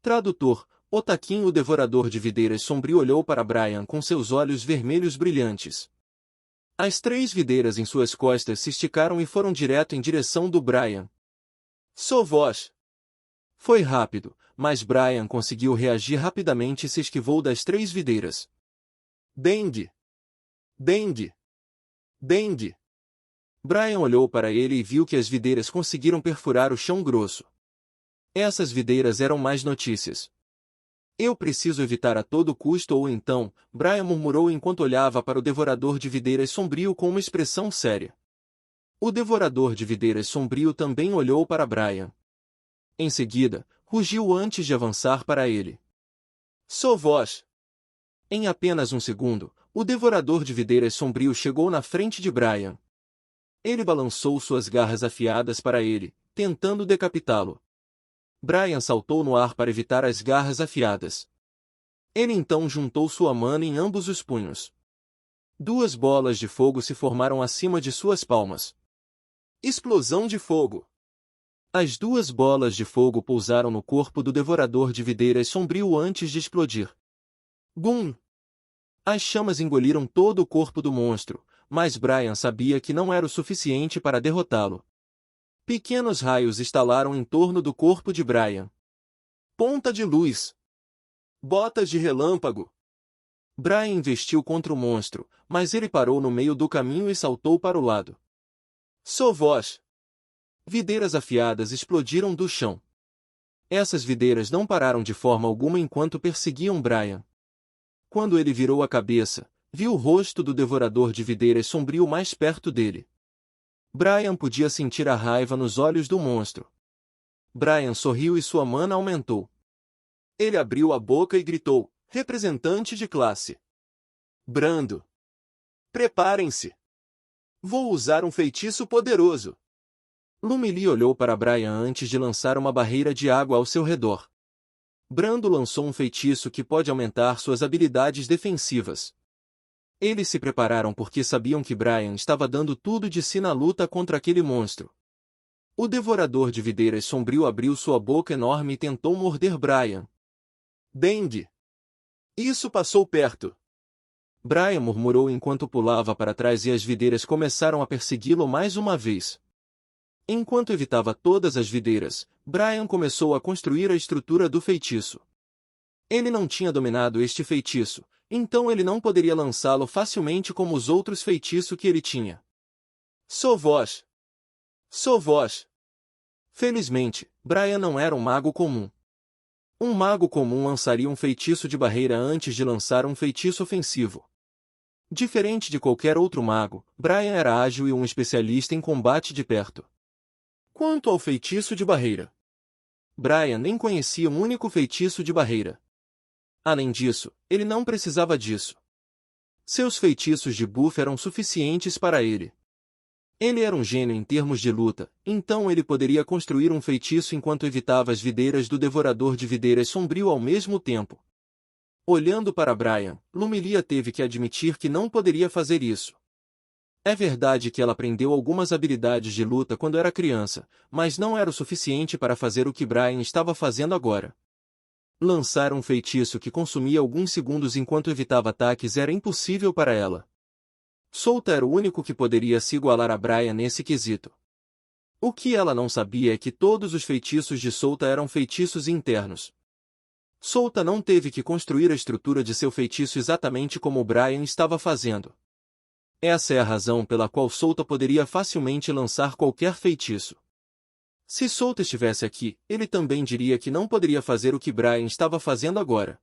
Tradutor, Otakin, o devorador de videiras sombrio, olhou para Brian com seus olhos vermelhos brilhantes. As 3 videiras em suas costas se esticaram e foram direto em direção do Brian. Sou vós! Foi rápido, mas Brian conseguiu reagir rapidamente e se esquivou das 3 videiras. Dengue! Dengue! Dengue! Brian olhou para ele e viu que as videiras conseguiram perfurar o chão grosso. Essas videiras eram mais notícias. Eu preciso evitar a todo custo, ou então, Brian murmurou enquanto olhava para o devorador de videiras sombrio com uma expressão séria. O devorador de videiras sombrio também olhou para Brian. Em seguida, rugiu antes de avançar para ele. Sou vós! Em apenas um segundo, o devorador de videiras sombrio chegou na frente de Brian. Ele balançou suas garras afiadas para ele, tentando decapitá-lo. Brian saltou no ar para evitar as garras afiadas. Ele então juntou sua mana em ambos os punhos. 2 bolas de fogo se formaram acima de suas palmas. Explosão de fogo! As 2 bolas de fogo pousaram no corpo do devorador de videiras sombrio antes de explodir. Bum! As chamas engoliram todo o corpo do monstro, mas Brian sabia que não era o suficiente para derrotá-lo. Pequenos raios estalaram em torno do corpo de Brian. Ponta de luz! Botas de relâmpago! Brian investiu contra o monstro, mas ele parou no meio do caminho e saltou para o lado. Sou vós! Videiras afiadas explodiram do chão. Essas videiras não pararam de forma alguma enquanto perseguiam Brian. Quando ele virou a cabeça, viu o rosto do devorador de videiras sombrio mais perto dele. Brian podia sentir a raiva nos olhos do monstro. Brian sorriu e sua mana aumentou. Ele abriu a boca e gritou, representante de classe. Brando. Preparem-se. Vou usar um feitiço poderoso. Lumili olhou para Brian antes de lançar uma barreira de água ao seu redor. Brando lançou um feitiço que pode aumentar suas habilidades defensivas. Eles se prepararam porque sabiam que Brian estava dando tudo de si na luta contra aquele monstro. O devorador de videiras sombrio abriu sua boca enorme e tentou morder Brian. Dengue! Isso passou perto! Brian murmurou enquanto pulava para trás e as videiras começaram a persegui-lo mais uma vez. Enquanto evitava todas as videiras, Brian começou a construir a estrutura do feitiço. Ele não tinha dominado este feitiço, então ele não poderia lançá-lo facilmente como os outros feitiços que ele tinha. Sou vós! Sou vós! Felizmente, Brian não era um mago comum. Um mago comum lançaria um feitiço de barreira antes de lançar um feitiço ofensivo. Diferente de qualquer outro mago, Brian era ágil e um especialista em combate de perto. Quanto ao feitiço de barreira, Brian nem conhecia um único feitiço de barreira. Além disso, ele não precisava disso. Seus feitiços de buff eram suficientes para ele. Ele era um gênio em termos de luta, então ele poderia construir um feitiço enquanto evitava as videiras do devorador de videiras sombrio ao mesmo tempo. Olhando para Brian, Lumilia teve que admitir que não poderia fazer isso. É verdade que ela aprendeu algumas habilidades de luta quando era criança, mas não era o suficiente para fazer o que Brian estava fazendo agora. Lançar um feitiço que consumia alguns segundos enquanto evitava ataques era impossível para ela. Solta era o único que poderia se igualar a Brian nesse quesito. O que ela não sabia é que todos os feitiços de Solta eram feitiços internos. Solta não teve que construir a estrutura de seu feitiço exatamente como Brian estava fazendo. Essa é a razão pela qual Solta poderia facilmente lançar qualquer feitiço. Se Solta estivesse aqui, ele também diria que não poderia fazer o que Brian estava fazendo agora.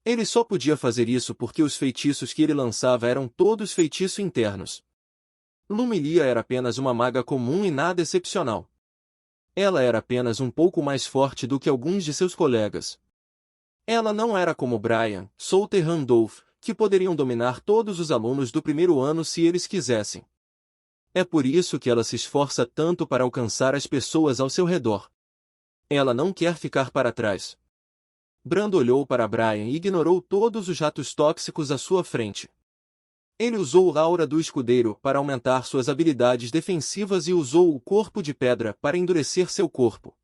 Ele só podia fazer isso porque os feitiços que ele lançava eram todos feitiços internos. Lumilia era apenas uma maga comum e nada excepcional. Ela era apenas um pouco mais forte do que alguns de seus colegas. Ela não era como Brian, Solta e Randolph, que poderiam dominar todos os alunos do primeiro ano se eles quisessem. É por isso que ela se esforça tanto para alcançar as pessoas ao seu redor. Ela não quer ficar para trás. Brando olhou para Brian e ignorou todos os ratos tóxicos à sua frente. Ele usou a aura do escudeiro para aumentar suas habilidades defensivas e usou o corpo de pedra para endurecer seu corpo.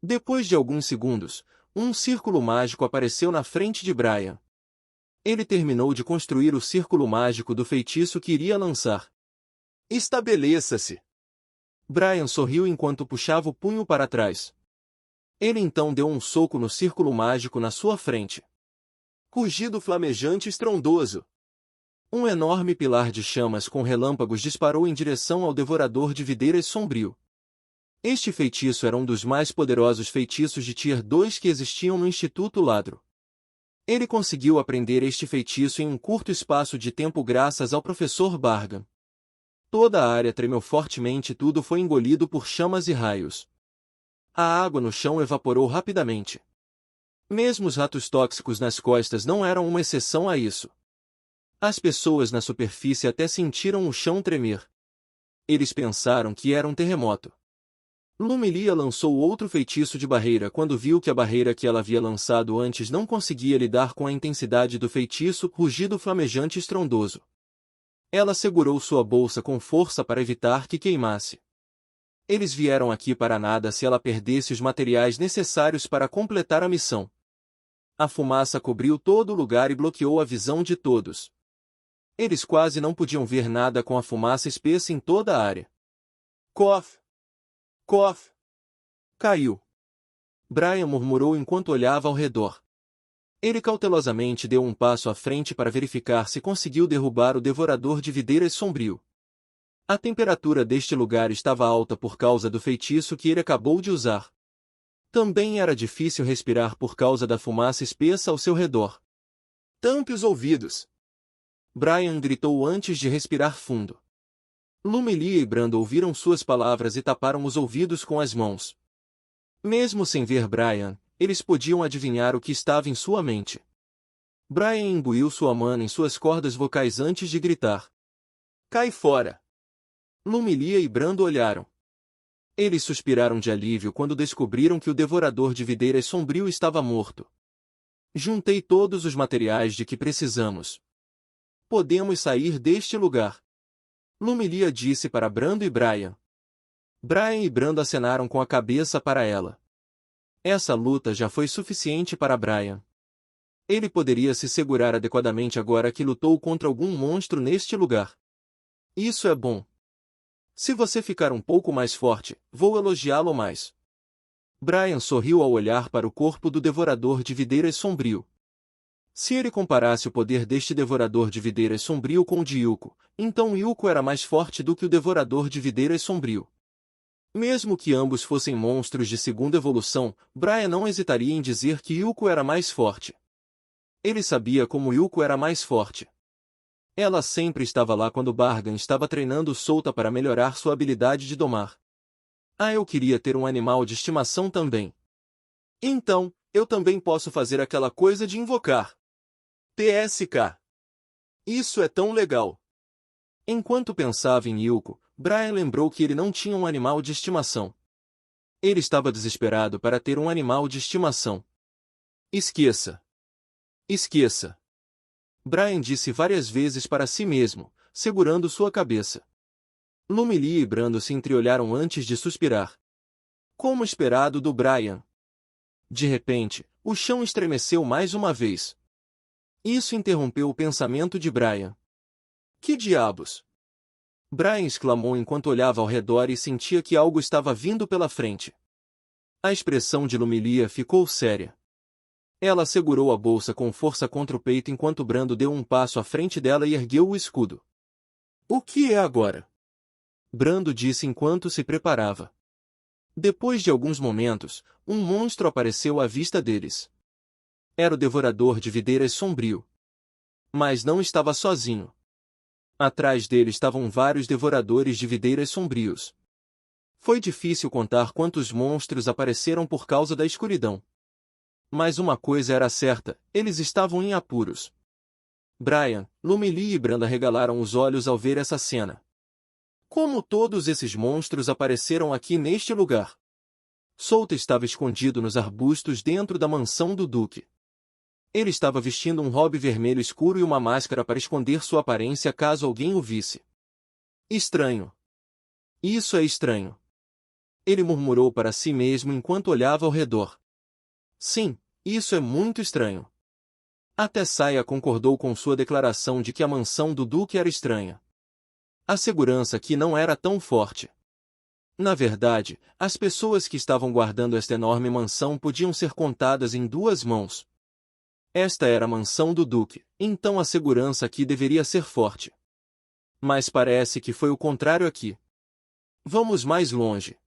Depois de alguns segundos, um círculo mágico apareceu na frente de Brian. Ele terminou de construir o círculo mágico do feitiço que iria lançar. Estabeleça-se! Brian sorriu enquanto puxava o punho para trás. Ele então deu um soco no círculo mágico na sua frente. Rugido flamejante estrondoso. Um enorme pilar de chamas com relâmpagos disparou em direção ao devorador de videiras sombrio. Este feitiço era um dos mais poderosos feitiços de Tier 2 que existiam no Instituto Ladro. Ele conseguiu aprender este feitiço em um curto espaço de tempo graças ao professor Bargan. Toda a área tremeu fortemente e tudo foi engolido por chamas e raios. A água no chão evaporou rapidamente. Mesmo os ratos tóxicos nas costas não eram uma exceção a isso. As pessoas na superfície até sentiram o chão tremer. Eles pensaram que era um terremoto. Lumilia lançou outro feitiço de barreira quando viu que a barreira que ela havia lançado antes não conseguia lidar com a intensidade do feitiço rugido flamejante estrondoso. Ela segurou sua bolsa com força para evitar que queimasse. Eles vieram aqui para nada se ela perdesse os materiais necessários para completar a missão. A fumaça cobriu todo o lugar e bloqueou a visão de todos. Eles quase não podiam ver nada com a fumaça espessa em toda a área. Cof! Cof! Caiu. Brian murmurou enquanto olhava ao redor. Ele cautelosamente deu um passo à frente para verificar se conseguiu derrubar o devorador de videiras sombrio. A temperatura deste lugar estava alta por causa do feitiço que ele acabou de usar. Também era difícil respirar por causa da fumaça espessa ao seu redor. Tampe os ouvidos! Brian gritou antes de respirar fundo. Lumilia e Brando ouviram suas palavras e taparam os ouvidos com as mãos. Mesmo sem ver Brian, eles podiam adivinhar o que estava em sua mente. Brian imbuiu sua mana em suas cordas vocais antes de gritar. Cai fora! Lumilia e Brando olharam. Eles suspiraram de alívio quando descobriram que o devorador de videiras sombrio estava morto. Juntei todos os materiais de que precisamos. Podemos sair deste lugar. Lumilia disse para Brando e Brian. Brian e Brando acenaram com a cabeça para ela. Essa luta já foi suficiente para Brian. Ele poderia se segurar adequadamente agora que lutou contra algum monstro neste lugar. Isso é bom. Se você ficar um pouco mais forte, vou elogiá-lo mais. Brian sorriu ao olhar para o corpo do devorador de videiras sombrio. Se ele comparasse o poder deste devorador de videiras sombrio com o de Yuko, então Yuko era mais forte do que o devorador de videiras sombrio. Mesmo que ambos fossem monstros de segunda evolução, Brian não hesitaria em dizer que Yuko era mais forte. Ele sabia como Yuko era mais forte. Ela sempre estava lá quando Bargan estava treinando solta para melhorar sua habilidade de domar. Eu queria ter um animal de estimação também. Então, eu também posso fazer aquela coisa de invocar. TSK. Isso é tão legal. Enquanto pensava em Yuko, Brian lembrou que ele não tinha um animal de estimação. Ele estava desesperado para ter um animal de estimação. Esqueça. Esqueça. Brian disse várias vezes para si mesmo, segurando sua cabeça. Lumilia e Brando se entreolharam antes de suspirar. Como esperado do Brian. De repente, o chão estremeceu mais uma vez. Isso interrompeu o pensamento de Brian. Que diabos? Brian exclamou enquanto olhava ao redor e sentia que algo estava vindo pela frente. A expressão de Lumilia ficou séria. Ela segurou a bolsa com força contra o peito enquanto Brando deu um passo à frente dela e ergueu o escudo. O que é agora? Brando disse enquanto se preparava. Depois de alguns momentos, um monstro apareceu à vista deles. Era o devorador de videiras sombrio. Mas não estava sozinho. Atrás dele estavam vários devoradores de videiras sombrios. Foi difícil contar quantos monstros apareceram por causa da escuridão. Mas uma coisa era certa, eles estavam em apuros. Brian, Lumilia e Brando arregalaram os olhos ao ver essa cena. Como todos esses monstros apareceram aqui neste lugar? Solta estava escondido nos arbustos dentro da mansão do Duque. Ele estava vestindo um robe vermelho escuro e uma máscara para esconder sua aparência caso alguém o visse. Estranho. Isso é estranho. Ele murmurou para si mesmo enquanto olhava ao redor. Sim, Isso é muito estranho. Até Saya concordou com sua declaração de que a mansão do Duque era estranha. A segurança aqui não era tão forte. Na verdade, as pessoas que estavam guardando esta enorme mansão podiam ser contadas em 2 mãos. Esta era a mansão do Duque, então a segurança aqui deveria ser forte. Mas parece que foi o contrário aqui. Vamos mais longe.